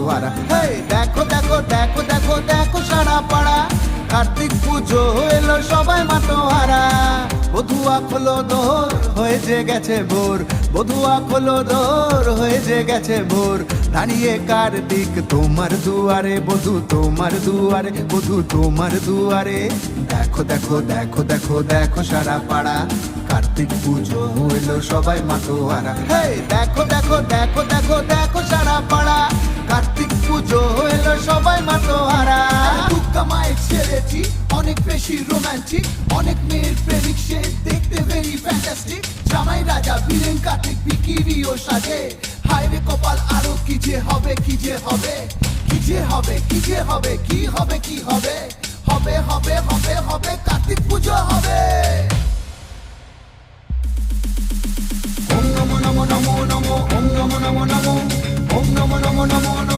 মাতোয়ারা। হেই দেখো দেখো দেখো দেখো দেখো সারা পাড়া, কার্তিক পুজো এলো সবাই মাতোয়ারা। বধুয়া খোলো দোর হয়ে যে গেছে ভোর, বধুয়া খোলো দোর হয়ে যে গেছে ভোর। দাঁড়িয়ে কার্তিক তোমার দুয়ারে, বধু তোমার দুয়ারে, বধু তোমার দুয়ারে। দেখো দেখো দেখো দেখো দেখো সারা পাড়া, কার্তিক পুজো এলো সবাই মাতোয়ারা। হেই দেখো দেখো দেখো দেখো দেখো সারা পাড়া, কার্তিক পুজো এলো সবাই মাতোয়ারা। দুর্গা মায়ের ছেলেটি অনেক বেশি রোমান্টিক, অনেক মেয়ের প্রেমিক সে, দেখতে ভেরি ফ্যান্টাস্টিক। জামাই রাজা বীরেন কার্তিক বিকিরিও সাজে, হায় রে কপাল আরো কি যে হবে, কি যে হবে, কি যে হবে, কি যে হবে, কি হবে, কি হবে, হবে হবে হবে হবে কার্তিক পুজো হবে। ওম নমো নমো নমো নমো, ওম নমো নমো নমো, ওম নমো নমো নমো।